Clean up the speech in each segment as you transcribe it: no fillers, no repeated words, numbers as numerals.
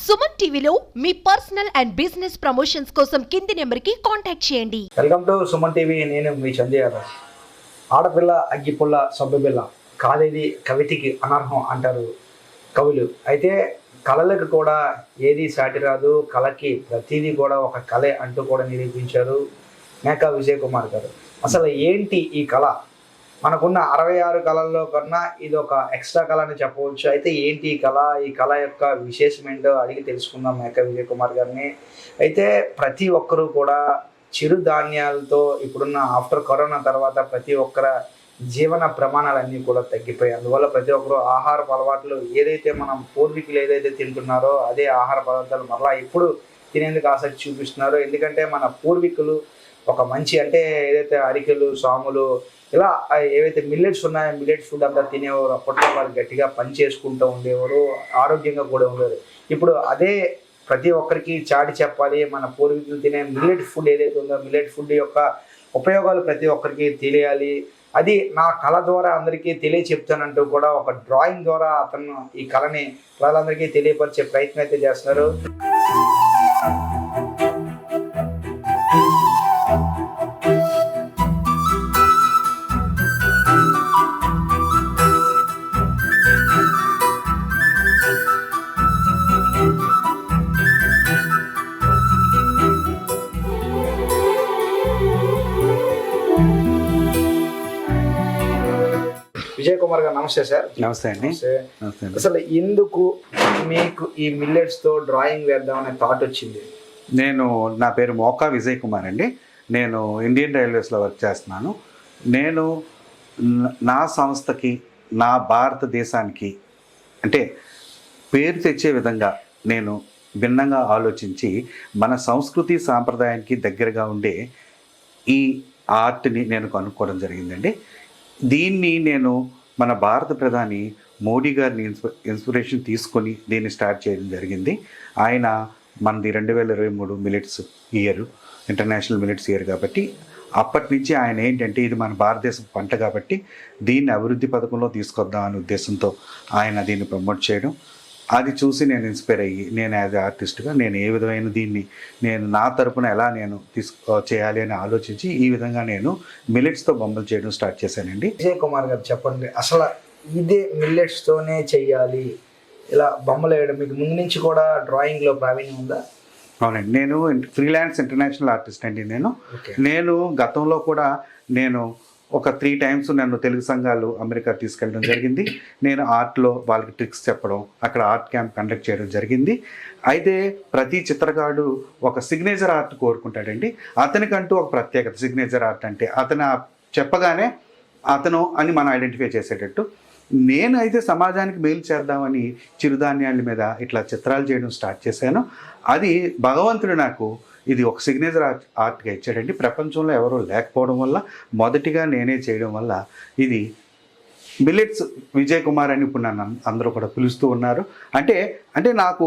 సుమన్ టీవీలో మీ personal and business promotions కోసం కింది నెంబర్కి కాంటాక్ట్ చేయండి. Welcome to Suman TV. నేను మీ చంద్ర. ఆడపిల్ల అగ్గిపుల్ల సబ్బుబిల్ల కాలేది కవితకి అనర్హం అంటారు కవులు. అయితే కళలకు కూడా ఏది సాటి రాదు, కళకి ప్రతిదీ కూడా ఒక కళే అంటూ కూడా నిరూపించారు మేకా విజయ్ కుమార్ గారు. అసలు ఏంటి ఈ కళ? మనకున్న 66 కళల్లో కన్నా ఇది ఒక ఎక్స్ట్రా కళ అని చెప్పవచ్చు. అయితే ఏంటి ఈ కళ యొక్క విశేషం ఏంటో అడిగి తెలుసుకుందాం మేకా విజయ్ కుమార్ గారిని. అయితే ప్రతి ఒక్కరూ కూడా చిరుధాన్యాలతో ఇప్పుడున్న ఆఫ్టర్ కరోనా తర్వాత ప్రతి ఒక్కరి జీవన ప్రమాణాలన్నీ కూడా తగ్గిపోయాయి. అందువల్ల ప్రతి ఒక్కరు ఆహారపు అలవాట్లు ఏదైతే మనం పూర్వీకులు ఏదైతే తింటున్నారో అదే ఆహార పదార్థాలు మరలా ఇప్పుడు తినేందుకు ఆసక్తి చూపిస్తున్నారు. ఎందుకంటే మన పూర్వీకులు ఒక మంచి అంటే ఏదైతే అరికెలు, సాములు ఇలా ఏవైతే మిల్లెట్స్ ఉన్నాయో మిల్లెట్ ఫుడ్ అంతా తినేవారు. అప్పట్లో వాళ్ళు గట్టిగా పని చేసుకుంటూ ఉండేవారు, ఆరోగ్యంగా కూడా ఉండేవారు. ఇప్పుడు అదే ప్రతి ఒక్కరికి చాటి చెప్పాలి. మన పూర్వీకులు తినే మిల్లెట్ ఫుడ్ ఏదైతే ఉందో మిల్లెట్ ఫుడ్ యొక్క ఉపయోగాలు ప్రతి ఒక్కరికి తెలియాలి. అది నా కళ ద్వారా అందరికీ తెలియచెప్తానంటూ కూడా ఒక డ్రాయింగ్ ద్వారా అతను ఈ కళని ప్రజలందరికీ తెలియపరిచే ప్రయత్నం అయితే చేస్తున్నారు. విజయ్ కుమార్ గారు నమస్తే సార్. నమస్తే అండి. అసలు ఎందుకు మీకు ఈ మిల్లెట్స్ తో డ్రాయింగ్ వేద్దామనే థాట్ వచ్చింది? నా పేరు మోకా విజయ్ కుమార్ అండి. నేను ఇండియన్ రైల్వేస్లో వర్క్ చేస్తున్నాను. నేను నా సంస్థకి, నా భారతదేశానికి అంటే పేరు తెచ్చే విధంగా నేను భిన్నంగా ఆలోచించి మన సంస్కృతి సాంప్రదాయానికి దగ్గరగా ఉండే ఈ ఆర్ట్ని నేను కనుక్కోవడం జరిగిందండి. దీన్ని నేను మన భారత ప్రధాని మోడీ గారిని ఇన్స్పిరేషన్ తీసుకొని దీన్ని స్టార్ట్ చేయడం జరిగింది. ఆయన మనది 2023 millets year, international millets year కాబట్టి అప్పటి నుంచి ఆయన ఏంటంటే ఇది మన భారతదేశం పంట కాబట్టి దీన్ని అభివృద్ధి పథకంలో తీసుకొద్దాం అనే ఉద్దేశంతో ఆయన దీన్ని ప్రమోట్ చేయడం, అది చూసి నేను ఇన్స్పైర్ అయ్యి నేను యాజ్ ఆర్టిస్ట్గా నేను ఏ విధమైన దీన్ని నేను నా తరపున ఎలా నేను చేయాలి అని ఆలోచించి ఈ విధంగా నేను మిల్లెట్స్తో బొమ్మలు చేయడం స్టార్ట్ చేశానండి. విజయ్ కుమార్ గారు చెప్పండి, అసలు ఇదే మిల్లెట్స్తోనే చెయ్యాలి ఇలా బొమ్మలు వేయడం మీకు ముందు నుంచి కూడా డ్రాయింగ్లో ప్రావీణ్యం ఉందా? అవునండి. నేను ఫ్రీలాన్స్ ఇంటర్నేషనల్ ఆర్టిస్ట్ అండి. నేను గతంలో కూడా నేను ఒక 3 times నన్ను తెలుగు సంఘాలు అమెరికా తీసుకెళ్ళడం జరిగింది. నేను ఆర్ట్లో వాళ్ళకి ట్రిక్స్ చెప్పడం, అక్కడ ఆర్ట్ క్యాంప్ కండక్ట్ చేయడం జరిగింది. అయితే ప్రతి చిత్రకారుడు ఒక సిగ్నేచర్ ఆర్ట్ కోరుకుంటాడండి. అతనికంటూ ఒక ప్రత్యేకత. సిగ్నేచర్ ఆర్ట్ అంటే అతను చెప్పగానే అతను అని మనం ఐడెంటిఫై చేసేటట్టు నేను అయితే సమాజానికి మేలు చేద్దామని చిరుధాన్యాల మీద ఇట్లా చిత్రాలు చేయడం స్టార్ట్ చేశాను. అది భగవంతుడు నాకు ఇది ఒక సిగ్నేచర్ ఆర్ట్గా ఇచ్చాడండి. ప్రపంచంలో ఎవరో లేకపోవడం వల్ల మొదటిగా నేనే చేయడం వల్ల ఇది మిల్లెట్స్ విజయ్ కుమార్ అని ఇప్పుడు నన్ను అందరూ కూడా పిలుస్తూ ఉన్నారు. అంటే నాకు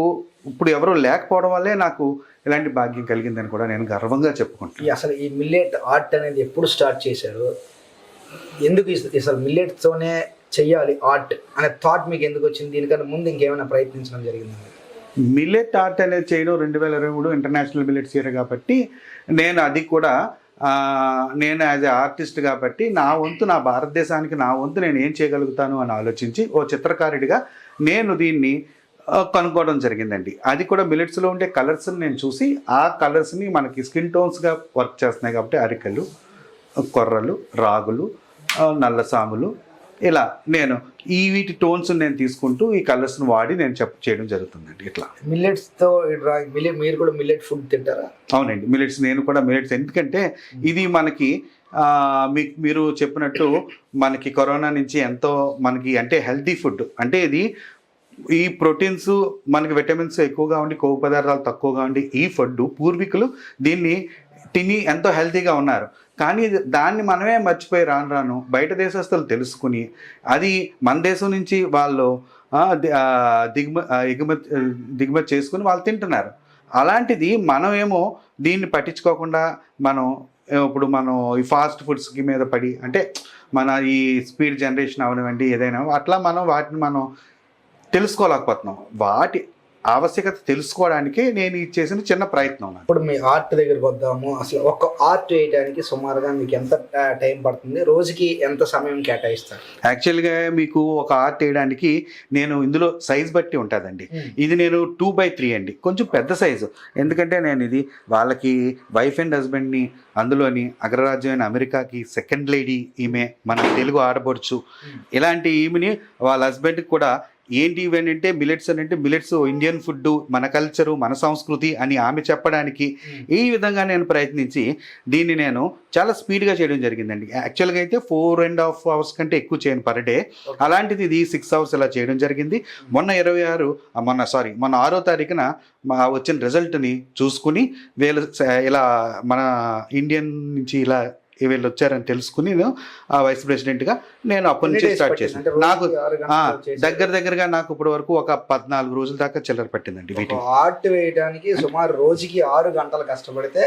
ఇప్పుడు ఎవరో లేకపోవడం వల్లే నాకు ఇలాంటి భాగ్యం కలిగిందని కూడా నేను గర్వంగా చెప్పుకుంటాను. అసలు ఈ మిల్లెట్ ఆర్ట్ అనేది ఎప్పుడు స్టార్ట్ చేశారు? ఎందుకు అసలు మిల్లెట్స్తోనే చెయ్యాలి ఆర్ట్ అనే థాట్ మీకు ఎందుకు వచ్చింది? దీనికన్నా ముందు ఇంకేమైనా ప్రయత్నించడం జరిగింది? మిల్లెట్ ఆర్ట్ అనేది చేయడం 2023 ఇంటర్నేషనల్ మిల్లెట్స్ ఇయర్ కాబట్టి నేను అది కూడా నేను యాజ్ ఏ ఆర్టిస్ట్ కాబట్టి నా వంతు, నా భారతదేశానికి నా వంతు నేను ఏం చేయగలుగుతాను అని ఆలోచించి ఓ చిత్రకారుడిగా నేను దీన్ని కనుక్కోవడం జరిగిందండి. అది కూడా మిల్లెట్స్లో ఉండే కలర్స్ని నేను చూసి ఆ కలర్స్ని మనకి స్కిన్ టోన్స్గా వర్క్ చేస్తున్నాయి కాబట్టి అరికెలు, కొర్రలు, రాగులు, నల్ల సాములు ఇలా నేను వీటి టోన్స్ నేను తీసుకుంటూ ఈ కలర్స్ని వాడి నేను చేయడం జరుగుతుందండి. ఇట్లా మిల్లెట్స్తో మీరు కూడా మిల్లెట్ ఫుడ్ తింటారా? అవునండి. నేను కూడా మిల్లెట్స్ ఎందుకంటే ఇది మనకి మీరు చెప్పినట్టు మనకి కరోనా నుంచి ఎంతో మనకి అంటే హెల్తీ ఫుడ్ అంటే ఇది ఈ ప్రోటీన్స్ మనకి విటమిన్స్ ఎక్కువగా ఉండి కొవ్వు పదార్థాలు తక్కువగా ఉండి ఈ ఫుడ్ పూర్వీకులు దీన్ని తిని ఎంతో హెల్తీగా ఉన్నారు. కానీ దాన్ని మనమే మర్చిపోయి రాను బయట దేశస్తులు తెలుసుకుని అది మన దేశం నుంచి వాళ్ళు దిగుమతి చేసుకుని వాళ్ళు తింటున్నారు. అలాంటిది మనమేమో దీన్ని పట్టించుకోకుండా ఇప్పుడు మనం ఈ ఫాస్ట్ ఫుడ్స్కి మీద పడి అంటే మన ఈ స్పీడ్ జనరేషన్ అవనివ్వండి ఏదైనా అట్లా వాటిని మనం తెలుసుకోలేకపోతున్నాం. ఆవశ్యకత తెలుసుకోవడానికే నేను ఇది చేసిన చిన్న ప్రయత్నం నాకు. ఇప్పుడు మీ ఆర్ట్ దగ్గరికి వద్దాము. అసలు ఒక ఆర్ట్ వేయడానికి సుమారుగా మీకు ఎంత టైం పడుతుంది, రోజుకి ఎంత సమయం కేటాయిస్తారు? యాక్చువల్గా మీకు ఒక ఆర్ట్ వేయడానికి నేను ఇందులో సైజ్ బట్టి ఉంటుందండి. ఇది నేను 2x3 అండి, కొంచెం పెద్ద సైజు. ఎందుకంటే నేను ఇది వాళ్ళకి వైఫ్ అండ్ హస్బెండ్ని, అందులోని అగ్రరాజ్యమైన అమెరికాకి సెకండ్ లేడీ ఈమె, మన తెలుగు ఆడపడుచు, ఇలాంటి ఈమెని వాళ్ళ హస్బెండ్కి కూడా ఏంటి ఇవన్నీ అంటే మిలెట్స్ అని అంటే మిలెట్స్ ఇండియన్ ఫుడ్, మన కల్చరు, మన సంస్కృతి అని ఆమె చెప్పడానికి ఈ విధంగా నేను ప్రయత్నించి దీన్ని నేను చాలా స్పీడ్గా చేయడం జరిగిందండి. యాక్చువల్గా అయితే 4.5 hours కంటే ఎక్కువ చేయను పర్ డే. అలాంటిది ఇది 6 hours ఇలా చేయడం జరిగింది. మొన్న 6వ తారీఖున వచ్చిన రిజల్ట్ని చూసుకుని వీళ్ళు ఇలా మన ఇండియన్ నుంచి ఇలా వీళ్ళు వచ్చారని తెలుసుకుని నేను వైస్ ప్రెసిడెంట్గా నేను అప్పటి నుంచి స్టార్ట్ చేశాను. నాకు దగ్గరగా నాకు ఇప్పటి వరకు ఒక 14 రోజుల దాకా చిల్లర పట్టిందండి. వీటిని ఆర్ట్ వేయడానికి సుమారు రోజుకి 6 గంటలు కష్టపడితే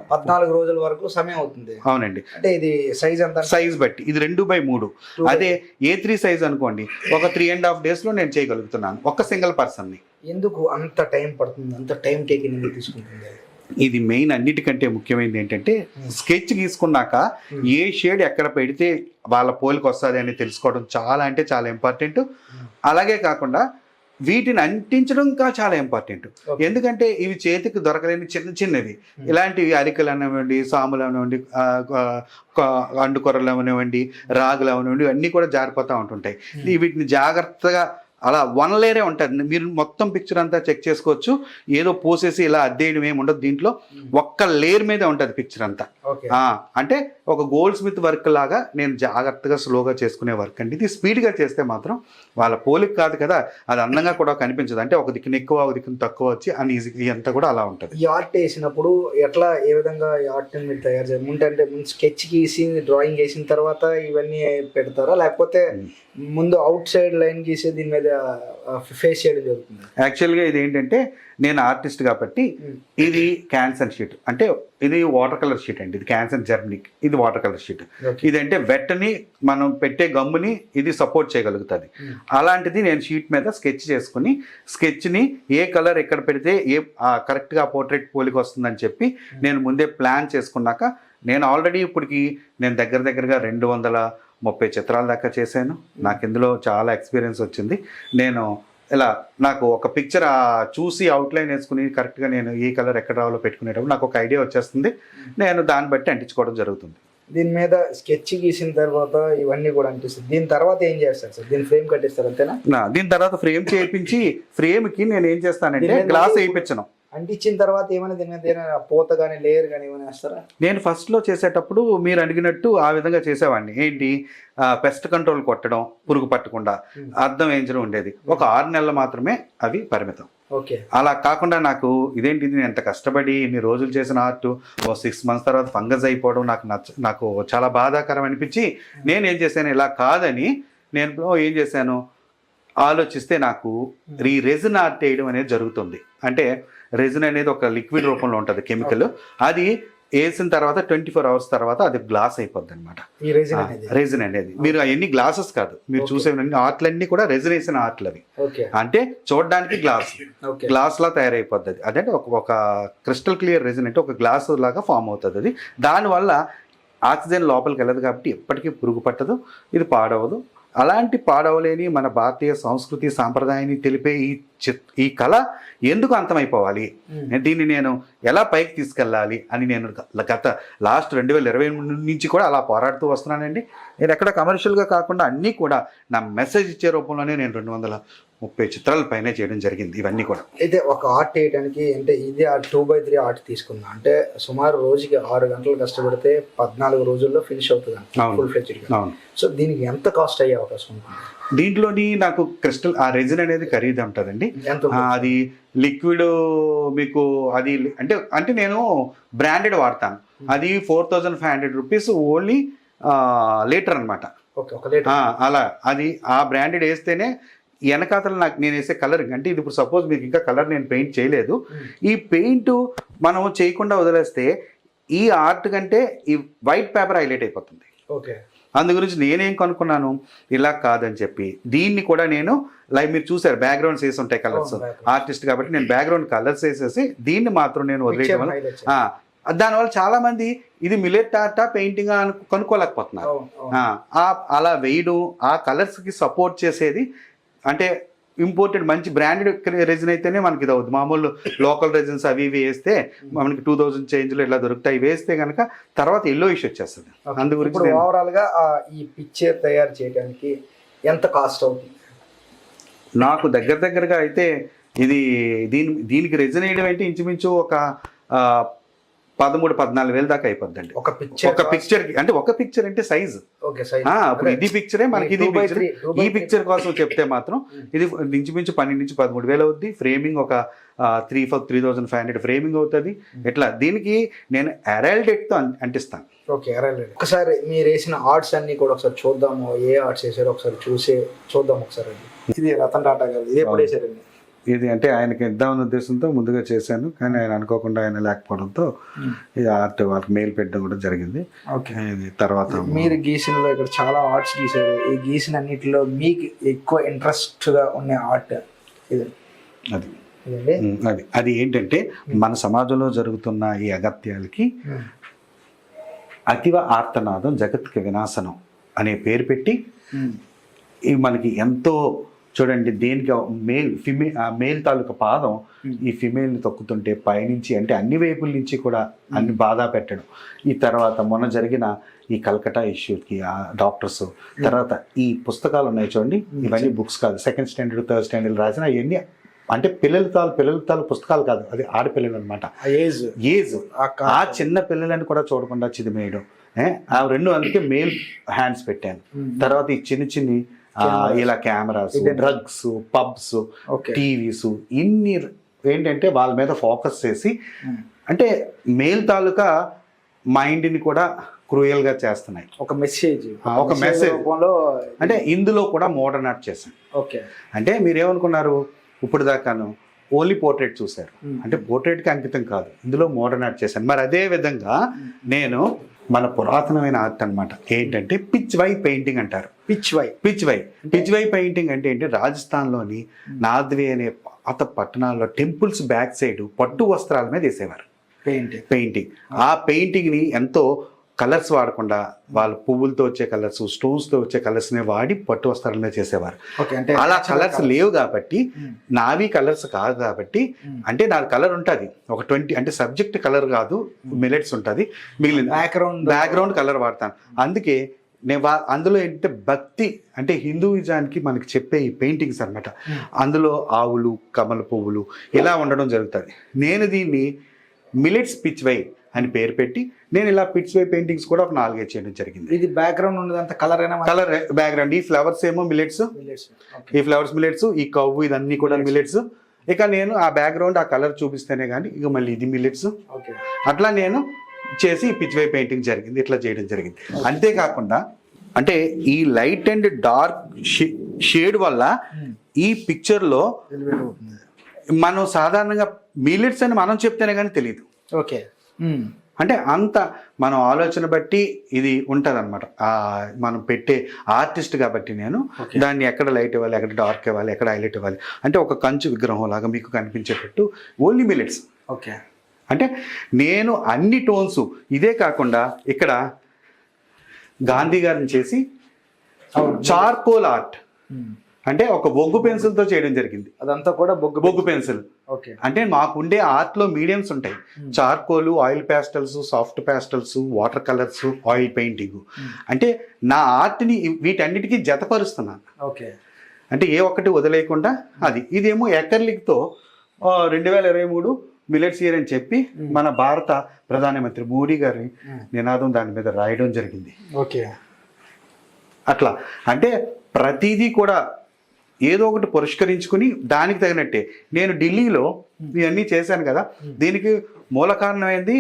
14 రోజుల వరకు సమయం అవుతుంది. అవునండి. అంటే ఇది సైజ్ ఎంత? సైజ్ బట్టి ఇది 2x3. అదే A3 సైజ్ అనుకోండి, ఒక 3.5 days లో నేను చేయగలుగుతున్నాను ఒక సింగిల్ పర్సన్ని. ఎందుకు అంత టైం పడుతుంది, అంత టైం టేకింగ్ తీసుకుంటుంది? ఇది మెయిన్ అన్నిటికంటే ముఖ్యమైనది ఏంటంటే స్కెచ్ గీసుకున్నాక ఏ షేడ్ ఎక్కడ పెడితే వాళ్ళ పోలికి వస్తుంది అని తెలుసుకోవడం చాలా అంటే చాలా ఇంపార్టెంట్. అలాగే కాకుండా వీటిని అంటించడం ఇంకా చాలా ఇంపార్టెంట్. ఎందుకంటే ఇవి చేతికి దొరకలేని చిన్నవి, ఇలాంటివి అరికలు అవనివ్వండి, సాములు అవనివ్వండి, అండుకొరలు అవనివ్వండి, రాగులు అవనివ్వండి, అన్నీ కూడా జారిపోతూ ఉంటుంటాయి. వీటిని జాగ్రత్తగా అలా 1 లేయరే ఉంటుంది. మీరు మొత్తం పిక్చర్ అంతా చెక్ చేసుకోవచ్చు. ఏదో పోసేసి ఇలా అద్దేయడం ఏమి ఉండదు. దీంట్లో ఒక్క లేయర్ మీదే ఉంటుంది పిక్చర్ అంతా. అంటే ఒక గోల్డ్ స్మిత్ వర్క్ లాగా నేను జాగ్రత్తగా స్లోగా చేసుకునే వర్క్ అండి. ఇది స్పీడ్గా చేస్తే మాత్రం వాళ్ళ పోలిక కాదు కదా, అది అందంగా కూడా కనిపించదు. అంటే ఒక దిక్కున ఎక్కువ, ఒక దిక్కున తక్కువ వచ్చి అన్ఈజీ అంతా కూడా అలా ఉంటుంది. ఈ ఆర్ట్ వేసినప్పుడు ఏ విధంగా ఈ ఆర్ట్ మీరు తయారు చేయాలి? అంటే స్కెచ్ గీసి డ్రాయింగ్ వేసిన తర్వాత ఇవన్నీ పెడతారా, లేకపోతే ముందు అవుట్ సైడ్ లైన్ గీసి దీని మీద ఫేస్ చేయడం జరుగుతుంది? యాక్చువల్గా ఇది ఏంటంటే నేను ఆర్టిస్ట్ కాబట్టి ఇది క్యాన్సర్ షీట్, అంటే ఇది వాటర్ కలర్ షీట్ అండి. ఇది క్యాన్సర్ జర్మనిక్, ఇది వాటర్ కలర్ షీట్. ఇదంటే వెట్ని మనం పెట్టే గమ్ముని ఇది సపోర్ట్ చేయగలుగుతుంది. అలాంటిది నేను షీట్ మీద స్కెచ్ చేసుకుని స్కెచ్ని ఏ కలర్ ఎక్కడ పెడితే కరెక్ట్గా పోర్ట్రేట్ పోలికి వస్తుందని చెప్పి నేను ముందే ప్లాన్ చేసుకున్నాక నేను ఆల్రెడీ ఇప్పటికి నేను దగ్గరగా 230 చిత్రాల దాకా చేశాను. నాకు ఇందులో చాలా ఎక్స్పీరియన్స్ వచ్చింది. నేను ఇలా నాకు ఒక పిక్చర్ చూసి అవుట్లైన్ వేసుకుని కరెక్ట్గా నేను ఏ కలర్ ఎక్కడ రావాలో పెట్టుకునేటప్పుడు నాకు ఒక ఐడియా వచ్చేస్తుంది. నేను దాన్ని బట్టి అంటించుకోవడం జరుగుతుంది. దీని మీద స్కెచ్ గీసిన తర్వాత ఇవన్నీ కూడా అనిపిస్తుంది. దీని తర్వాత ఏం చేస్తారు సార్? దీని ఫ్రేమ్ కట్టిస్తారు అంతేనా? దీని తర్వాత ఫ్రేమ్ చేయించి ఫ్రేమ్కి నేను ఏం చేస్తానంటే గ్లాస్ వేయించను. అంటించిన తర్వాత ఏమైనా దీని మీద పూత కానీ లేయర్ కానీ ఏమైనా వేస్తారా? నేను ఫస్ట్లో చేసేటప్పుడు మీరు అడిగినట్టు ఆ విధంగా చేసేవాడిని. ఏంటి, పెస్ట్ కంట్రోల్ కొట్టడం, పురుగు పట్టకుండా అద్దం వేయించడం ఉండేది. ఒక 6 నెలలు మాత్రమే అవి పరిమితం. ఓకే. అలా కాకుండా నాకు ఇదేంటిది నేను ఎంత కష్టపడి ఇన్ని రోజులు చేసిన ఆర్ట్ 6 months తర్వాత ఫంగస్ అయిపోవడం నాకు చాలా బాధాకరం అనిపించి నేనేం చేశాను, ఇలా కాదని నేను ఏం చేశాను ఆలోచిస్తే నాకు ఈ రెజిన్ ఆర్ట్ వేయడం అనేది జరుగుతుంది. అంటే రెజిన్ అనేది ఒక లిక్విడ్ రూపంలో ఉంటుంది, కెమికల్. అది వేసిన తర్వాత 24 hours తర్వాత అది గ్లాస్ అయిపోద్ది అనమాట. రెజిన్ అనేది మీరు అవన్నీ గ్లాసెస్ కాదు, మీరు చూసేవన్నీ ఆర్ట్లన్నీ కూడా రెజిన్ వేసిన ఆర్ట్లు అవి. అంటే చూడడానికి గ్లాస్ లా తయారైపోద్ది. అదంటే ఒక క్రిస్టల్ క్లియర్ రెజిన్ అంటే ఒక గ్లాస్ లాగా ఫామ్ అవుతుంది. అది దానివల్ల ఆక్సిజన్ లోపలికి వెళ్ళదు కాబట్టి ఎప్పటికీ పురుగు పట్టదు, ఇది పాడవదు. అలాంటి పాడవలేని మన భారతీయ సంస్కృతి సాంప్రదాయాన్ని తెలిపే ఈ కళ ఎందుకు అంతమైపోవాలి, దీన్ని నేను ఎలా పైకి తీసుకెళ్ళాలి అని నేను లాస్ట్ 2020 నుంచి కూడా అలా పోరాడుతూ వస్తున్నానండి. నేను ఎక్కడ కమర్షియల్గా కాకుండా అన్నీ కూడా నా మెసేజ్ ఇచ్చే రూపంలోనే నేను 230 చిత్రాల పైనే చేయడం జరిగింది. ఇవన్నీ కూడా అయితే ఒక ఆర్ట్ వేయడానికి అంటే ఇది 2x3 ఆర్ట్ తీసుకున్నా అంటే సుమారు రోజుకి 6 గంటలు కష్టపడితే 14 రోజుల్లో ఫినిష్ అవుతుంది ఫుల్ ఫ్లెడ్జ్డ్గా. సో దీనికి ఎంత కాస్ట్ అయ్యే అవకాశం ఉంటుంది? దీంట్లోని నాకు క్రిస్టల్ రెజిన్ అనేది ఖరీదు ఉంటుందండి. అది లిక్విడ్ మీకు అది అంటే నేను బ్రాండెడ్ వాడతాను. అది 4500 రూపీస్ ఓన్లీ లీటర్ అనమాట. అలా అది ఆ బ్రాండెడ్ వేస్తేనే వెనకాతలు నాకు నేను వేసే కలరింగ్ అంటే ఇది ఇప్పుడు సపోజ్ మీకు ఇంకా కలర్ నేను పెయింట్ చేయలేదు, ఈ పెయింట్ మనం చేయకుండా వదిలేస్తే ఈ ఆర్ట్ కంటే ఈ వైట్ పేపర్ హైలైట్ అయిపోతుంది. ఓకే. అందు గురించి నేనేం కనుక్కున్నాను, ఇలా కాదని చెప్పి దీన్ని కూడా నేను మీరు చూసారు బ్యాక్గ్రౌండ్స్ వేసి ఉంటాయి కలర్స్, ఆర్టిస్ట్ కాబట్టి నేను బ్యాక్గ్రౌండ్ కలర్స్ వేసేసి దీన్ని మాత్రం నేను వదిలేయడం వల్ల దానివల్ల చాలా మంది ఇది మిల్లెట్ ఆర్టా పెయింటింగ్ అని కనుక్కోలేకపోతున్నారు. అలా వేయడం, ఆ కలర్స్కి సపోర్ట్ చేసేది అంటే ఇంపోర్టెడ్ మంచి బ్రాండెడ్ రెజిన్ అయితేనే మనకి ఇది అవుతుంది. మామూలు లోకల్ రెజిన్స్ అవి ఇవి వేస్తే మనకి 2000 చేంజ్లో ఇట్లా దొరుకుతాయి. వేస్తే కనుక తర్వాత ఎల్లో ఇష్యూ వచ్చేస్తుంది. అందు గురించి ఓవరాల్ గా ఈ పిక్చర్ తయారు చేయడానికి ఎంత కాస్ట్ అవుతుంది? నాకు దగ్గరగా అయితే ఇది దీనికి రెజిన్ వేయడం అంటే ఇంచుమించు ఒక 13-14 వేలు దాకా అయిపోద్దండి ఒక పిక్చర్ కి. అంటే ఒక పిక్చర్ అంటే సైజ్ ఇప్పుడు ఇది పిక్చరే మనకి, ఇది పిక్చర్ ఈ పిక్చర్ కోసం చెప్తే మాత్రం ఇది ఇంచుమించు 12-13 వేలు అవుద్ది. ఫ్రేమింగ్ ఒక 3,500 ఫ్రేమింగ్ అవుతుంది. ఇట్లా దీనికి నేను అరైల్డెట్ తో అంటిస్తాను. ఒకసారి మీరు వేసిన ఆర్ట్స్ అన్ని కూడా ఒకసారి చూద్దాము, ఏ ఆర్ట్స్ వేసారో ఒకసారి చూద్దాం ఒకసారి. ఇది రతన్ టాటా గారు, ఇది ఎప్పుడు వేసారండి? ఇది అంటే ఆయనకి ఇద్దామన్న ఉద్దేశంతో ముందుగా చేశాను, కానీ ఆయన అనుకోకుండా ఆయన లేకపోవడంతో ఇది ఆర్ట్ వాళ్ళకి మెయిల్ పెట్టడం కూడా జరిగింది. ఇది తర్వాత మీరు గీసినలో ఇక్కడ చాలా ఆర్ట్స్ గీసారు. ఈ గీసిన అన్నిటిలో మీకు ఎక్కువ ఇంట్రెస్ట్ గా ఉన్న ఆర్ట్ ఇది అది ఏంటంటే మన సమాజంలో జరుగుతున్న ఈ అగత్యాలకి అతివ ఆర్తనాదం జగత్కి వినాశనం అనే పేరు పెట్టి ఈ మనకి ఎంతో చూడండి దేనికి మేల్ తాలూకా పాదం ఈ ఫిమేల్ని తొక్కుతుంటే పైనుంచి అంటే అన్ని వైపుల నుంచి కూడా అన్ని బాధ పెట్టడం. ఈ తర్వాత మొన్న జరిగిన ఈ కల్కటా ఇష్యూకి ఆ డాక్టర్స్ తర్వాత ఈ పుస్తకాలు ఉన్నాయి చూడండి, ఇవన్నీ బుక్స్ కాదు, 2nd స్టాండర్డ్ 3rd స్టాండర్డ్ రాసిన అవన్నీ అంటే పిల్లల తాలు పుస్తకాలు కాదు, అది ఆడపిల్లలు అనమాట. ఏజ్ ఆ చిన్న పిల్లలని కూడా చూడకుండా చిదిమేయడం, ఆ రెండు అందుకే మేల్ హ్యాండ్స్ పెట్టాను. తర్వాత ఈ చిన్ని ఇలా కెమెరాస్, డ్రగ్స్, పబ్స్, టీవీస్ ఇన్ని ఏంటంటే వాళ్ళ మీద ఫోకస్ చేసి అంటే మేల్ తాలూకా మైండ్ని కూడా క్రూయల్ గా చేస్తున్నాయి. ఒక మెసేజ్ అంటే ఇందులో కూడా మోడర్న్ ఆర్ట్ చేశాను. అంటే మీరేమనుకున్నారు ఇప్పుడు దాకాను ఓన్లీ పోర్ట్రేట్ చూశారు, అంటే పోర్ట్రేట్కి అంకితం కాదు, ఇందులో మోడర్న్ ఆర్ట్ చేశాను. మరి అదే విధంగా నేను మన పురాతనమైన ఆర్ట్ అనమాట ఏంటంటే పిచ్ వై పెయింటింగ్ అంటారు. పిచ్ వై పెయింటింగ్ అంటే ఏంటి, రాజస్థాన్లోని నాద్వే అనే పాత పట్టణాల్లో టెంపుల్స్ బ్యాక్ సైడ్ పట్టు వస్త్రాల మీద వేసేవారు పెయింటింగ్. ఆ పెయింటింగ్ని ఎంతో కలర్స్ వాడకుండా వాళ్ళు పువ్వులతో వచ్చే కలర్స్, స్టోన్స్తో వచ్చే కలర్స్ని వాడి పట్టు వస్త్రాల మీద చేసేవారు. అలా కలర్స్ లేవు కాబట్టి, నావి కలర్స్ కాదు కాబట్టి, అంటే నా కలర్ ఉంటుంది ఒక 20 అంటే సబ్జెక్ట్ కలర్ కాదు, మిలెట్స్ ఉంటుంది, మిగిలిన బ్యాక్గ్రౌండ్ కలర్ వాడతాను. అందుకే నేను అందులో ఏంటంటే భక్తి అంటే హిందూయిజానికి మనకి చెప్పే ఈ పెయింటింగ్స్ అనమాట. అందులో ఆవులు, కమల పువ్వులు ఇలా ఉండడం జరుగుతుంది. నేను దీన్ని మిలెట్స్ పిచ్ వై అని పేరు పెట్టి నేను ఇలా పిచ్ వై పెయింటింగ్స్ కూడా ఒక 4 చేయడం జరిగింది. ఇది బ్యాక్గ్రౌండ్ ఉన్నదంతా కలర్ బ్యాక్గ్రౌండ్. ఈ ఫ్లవర్స్ ఏమో మిలెట్స్, ఈ ఫ్లవర్స్ మిలెట్స్, ఈ కవ్వు ఇదన్నీ కూడా మిలెట్స్. ఇక నేను ఆ బ్యాక్గ్రౌండ్ ఆ కలర్ చూపిస్తేనే కానీ ఇక మళ్ళీ ఇది మిలెట్స్. అట్లా నేను చేసి పిచ్ వై పెయింటింగ్ జరిగింది, ఇట్లా చేయడం జరిగింది. అంతేకాకుండా అంటే ఈ లైట్ అండ్ డార్క్ షేడ్ వల్ల ఈ పిక్చర్లో మనం సాధారణంగా మిలెట్స్ అని మనం చెప్తేనే కానీ తెలియదు. అంటే అంత మనం ఆలోచన బట్టి ఇది ఉంటుంది అనమాట. మనం పెట్టే ఆర్టిస్ట్ కాబట్టి నేను దాన్ని ఎక్కడ లైట్ ఇవ్వాలి, ఎక్కడ డార్క్ ఇవ్వాలి, ఎక్కడ హైలైట్ ఇవ్వాలి అంటే ఒక కంచు విగ్రహం లాగా మీకు కనిపించేటట్టు ఓన్లీ మిలెట్స్. అంటే నేను అన్ని టోన్స్ ఇదే కాకుండా ఇక్కడ గాంధీ గారిని చేసి చార్కోల్ ఆర్ట్ అంటే ఒక బొగ్గు పెన్సిల్తో చేయడం జరిగింది. అదంతా కూడా బొగ్గు పెన్సిల్. అంటే మాకుండే ఆర్ట్లో మీడియంస్ ఉంటాయి, charcoal, oil pastels, soft pastels, water colours, oil painting. అంటే నా ఆర్ట్ని వీటన్నిటికీ జతపరుస్తున్నాను. అంటే ఏ ఒక్కటి వదిలేయకుండా అది. ఇదేమో ఎకర్లిక్తో 2023 మిలెట్స్ ఇయర్ అని చెప్పి మన భారత ప్రధానమంత్రి మోడీ గారి నినాదం దాని మీద రాయడం జరిగింది. అట్లా అంటే ప్రతిదీ కూడా ఏదో ఒకటి పురస్కరించుకుని దానికి తగినట్టే. నేను ఢిల్లీలో ఇవన్నీ చేశాను కదా, దీనికి మూల కారణమైంది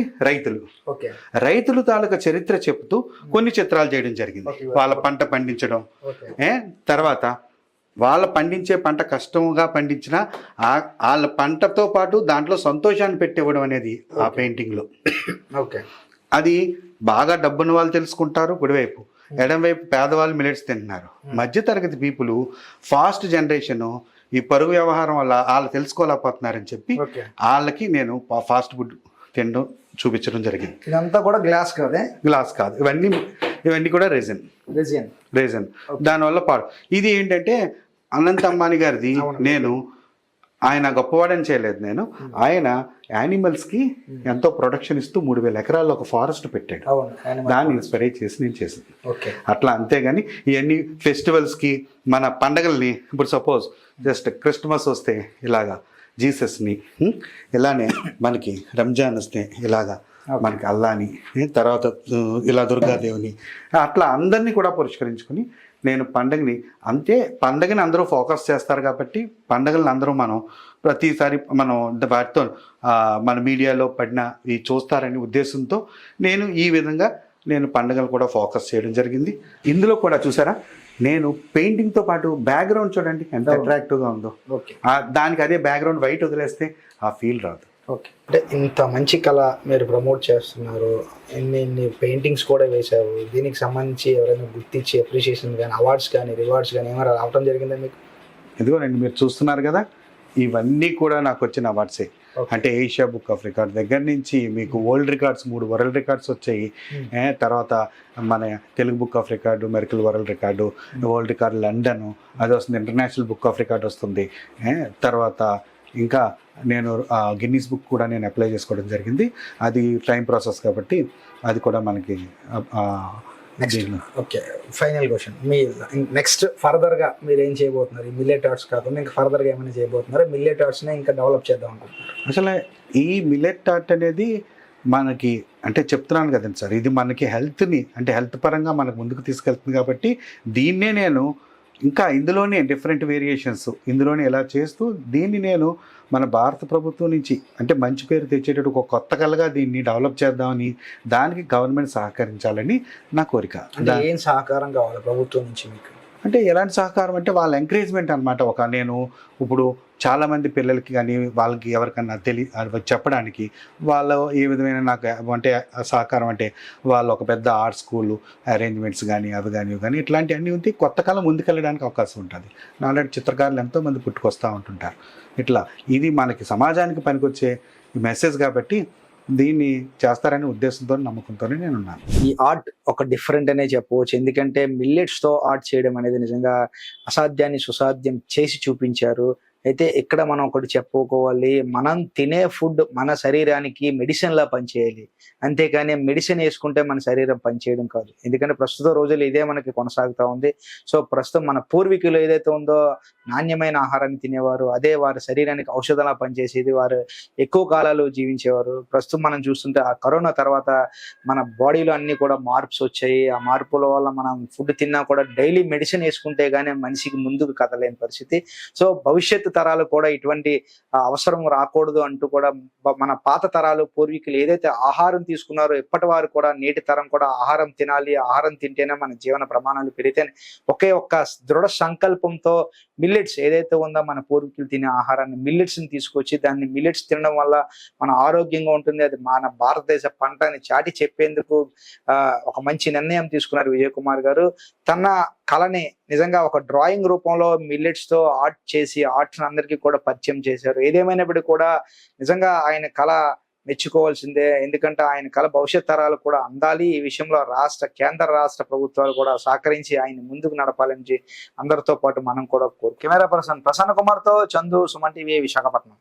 రైతులు తాలూకా చరిత్ర చెప్తూ కొన్ని చిత్రాలు చేయడం జరిగింది. వాళ్ళ పంట పండించడం, తర్వాత వాళ్ళ పండించే పంట కష్టంగా పండించిన వాళ్ళ పంటతో పాటు దాంట్లో సంతోషాన్ని పెట్టివ్వడం అనేది ఆ పెయింటింగ్లో. అది బాగా డబ్బున్న వాళ్ళు తెలుసుకుంటారు కుడివైపు, ఎడంవైపు పేదవాళ్ళు మిల్లెట్స్ తింటున్నారు. మధ్యతరగతి పీపుల్ ఫాస్ట్ జనరేషన్ ఈ పరుగు వ్యవహారం వల్ల వాళ్ళు తెలుసుకోలేకపోతున్నారని చెప్పి ఓకే. వాళ్ళకి నేను ఫాస్ట్ ఫుడ్ తినడం చూపించడం జరిగింది. ఇదంతా కూడా గ్లాస్ కదే, గ్లాస్ కాదు, ఇవన్నీ కూడా రెజిన్. దానివల్ల పాడు. ఇది ఏంటంటే అనంత్ అంబానీ గారిది. నేను ఆయన గొప్పవాడని చేయలేదు, నేను ఆయన యానిమల్స్కి ఎంతో ప్రొటెక్షన్ ఇస్తూ 3,000 ఎకరాల్లో ఒక ఫారెస్ట్ పెట్టాడు. దాన్ని ఇన్స్పైర్ చేసి నేను చేసింది అట్లా. అంతేగాని ఇవన్నీ ఫెస్టివల్స్కి మన పండగల్ని, ఇప్పుడు సపోజ్ జస్ట్ క్రిస్మస్ వస్తే ఇలాగా జీసస్ని, ఇలానే మనకి రంజాన్ వస్తే ఇలాగా మనకి అల్లాని, తర్వాత ఇలా దుర్గాదేవిని, అట్లా అందరినీ కూడా పురస్కరించుకుని నేను పండగని అందరూ ఫోకస్ చేస్తారు కాబట్టి పండగలను అందరూ మనం ప్రతిసారి మనం వాటితో మన మీడియాలో పడిన ఈ చూస్తారనే ఉద్దేశంతో నేను ఈ విధంగా పండగలు కూడా ఫోకస్ చేయడం జరిగింది. ఇందులో కూడా చూసారా, నేను పెయింటింగ్తో పాటు బ్యాక్గ్రౌండ్ చూడండి ఎంత అట్రాక్టివ్గా ఉందో. దానికి అదే బ్యాక్గ్రౌండ్ వైట్ వదిలేస్తే ఆ ఫీల్ రాదు. ఓకే, అంటే ఇంత మంచి కళ మీరు ప్రమోట్ చేస్తున్నారు, ఎన్ని పెయింటింగ్స్ కూడా వేశారు. దీనికి సంబంధించి ఎవరైనా గుర్తించి అప్రిషియేషన్ కానీ, అవార్డ్స్ కానీ, రివార్డ్స్ కానీ ఏమైనా రావడం జరిగిందా మీకు? ఇదిగోనండి మీరు చూస్తున్నారు కదా, ఇవన్నీ కూడా నాకు వచ్చిన అవార్డ్సే. అంటే ఏషియా బుక్ ఆఫ్ రికార్డ్ దగ్గర నుంచి మీకు వరల్డ్ రికార్డ్స్ 3 వరల్డ్ రికార్డ్స్ వచ్చాయి. తర్వాత మన Telugu book of record, miracle world record, world record London, అది వస్తుంది. ఇంటర్నేషనల్ బుక్ ఆఫ్ రికార్డ్ వస్తుంది. తర్వాత ఇంకా నేను గిన్నీస్ బుక్ కూడా నేను అప్లై చేసుకోవడం జరిగింది. అది టైం ప్రాసెస్ కాబట్టి అది కూడా మనకి. ఓకే, ఫైనల్ క్వశ్చన్, మీ నెక్స్ట్ ఫర్దర్గా మీరు ఏం చేయబోతున్నారు? ఈ మిల్లెట్ ఆర్ట్స్ కాకుండా ఇంకా ఫర్దర్గా ఏమైనా చేయబోతున్నారు? మిల్లెట్ ఆర్ట్స్నే ఇంకా డెవలప్ చేద్దాం అనుకుంటున్నారు? అసలు ఈ మిల్లెట్ ఆర్ట్ అనేది మనకి, అంటే చెప్తున్నాను కదండి సార్, ఇది మనకి హెల్త్ని, అంటే హెల్త్ పరంగా మనకు ముందుకు తీసుకెళ్తుంది కాబట్టి దీన్నే నేను ఇంకా ఇందులోనే డిఫరెంట్ వేరియేషన్స్ ఇందులోనే ఎలా చేస్తూ దీన్ని నేను మన భారత ప్రభుత్వం నుంచి అంటే మంచి పేరు తెచ్చేటట్టు ఒక కొత్త కళగా దీన్ని డెవలప్ చేద్దామని, దానికి గవర్నమెంట్ సహకరించాలని నా కోరిక. ఏం సహకారం కావాలి ప్రభుత్వం నుంచి మీకు? అంటే ఎలాంటి సహకారం అంటే వాళ్ళ ఎంకరేజ్మెంట్ అనమాట. నేను ఇప్పుడు చాలామంది పిల్లలకి కానీ వాళ్ళకి ఎవరికన్నా చెప్పడానికి వాళ్ళు ఏ విధమైన నాకు అంటే సహకారం అంటే వాళ్ళు ఒక పెద్ద ఆర్ట్ స్కూలు అరేంజ్మెంట్స్ కానీ అవి కానీ ఇట్లాంటివన్నీ ఉంది. కొత్త కాలం ముందుకెళ్ళడానికి అవకాశం ఉంటుంది. నాలాంటి చిత్రకారులు ఎంతోమంది పుట్టుకొస్తూ ఉంటుంటారు. ఇట్లా ఇది మనకి సమాజానికి పనికొచ్చే మెసేజ్ కాబట్టి దీన్ని చేస్తారనే ఉద్దేశంతో, నమ్మకంతోనే నేను ఉన్నాను. ఈ ఆర్ట్ ఒక డిఫరెంట్ అనే చెప్పవచ్చు, ఎందుకంటే మిల్లెట్స్తో ఆర్ట్ చేయడం అనేది నిజంగా అసాధ్యాన్ని సుసాధ్యం చేసి చూపించారు. అయితే ఇక్కడ మనం ఒకటి చెప్పుకోవాలి, మనం తినే ఫుడ్ మన శరీరానికి మెడిసిన్ లా పనిచేయాలి, అంతేకాని మెడిసిన్ వేసుకుంటే మన శరీరం పనిచేయడం కాదు. ఎందుకంటే ప్రస్తుత రోజులు ఇదే మనకి కొనసాగుతూ ఉంది. సో ప్రస్తుతం మన పూర్వీకులు ఏదైతే ఉందో నాణ్యమైన ఆహారాన్ని తినేవారు, అదే వారి శరీరానికి ఔషధంలా పనిచేసేది, వారు ఎక్కువ కాలాలు జీవించేవారు. ప్రస్తుతం మనం చూస్తుంటే ఆ కరోనా తర్వాత మన బాడీలో అన్ని కూడా మార్ప్స్ వచ్చాయి. ఆ మార్పుల వల్ల మనం ఫుడ్ తిన్నా కూడా డైలీ మెడిసిన్ వేసుకుంటే గానీ మనిషికి ముందుకు కదలేని పరిస్థితి. సో భవిష్యత్తు తరాలు కూడా ఇటువంటి అవసరం రాకూడదు అంటూ కూడా మన పాత తరాలు పూర్వీకులు ఏదైతే ఆహారం తీసుకున్నారో ఇప్పటి వారు కూడా నేటి తరం కూడా ఆహారం తినాలి, ఆహారం తింటేనే మన జీవన ప్రమాణాలు పెరిగితేనే ఒకే ఒక్క దృఢ సంకల్పంతో మిల్లెట్స్ ఏదైతే ఉందో మన పూర్వీకులు తినే ఆహారాన్ని మిల్లెట్స్ ని తీసుకొచ్చి దాన్ని మిల్లెట్స్ తినడం వల్ల మన ఆరోగ్యంగా ఉంటుంది, అది మన భారతదేశ పంట అని చాటి చెప్పేందుకు ఒక మంచి నిర్ణయం తీసుకున్నారు విజయ్ కుమార్ గారు. తన కళని నిజంగా ఒక డ్రాయింగ్ రూపంలో మిల్లెట్స్ తో ఆర్ట్ చేసి ఆర్ట్స్ అందరికీ కూడా పరిచయం చేశారు. ఏదేమైనప్పటికీ కూడా నిజంగా ఆయన కళ మెచ్చుకోవాల్సిందే, ఎందుకంటే ఆయన కళ భవిష్యత్ తరాలు కూడా అందాలి. ఈ విషయంలో కేంద్ర రాష్ట్ర ప్రభుత్వాలు కూడా సహకరించి ఆయన ముందుకు నడపాలని అందరితో పాటు మనం కూడా కోరు. కెమెరా పర్సన్ ప్రసన్న కుమార్ తో చందు, సుమన్ టీవీ, విశాఖపట్నం.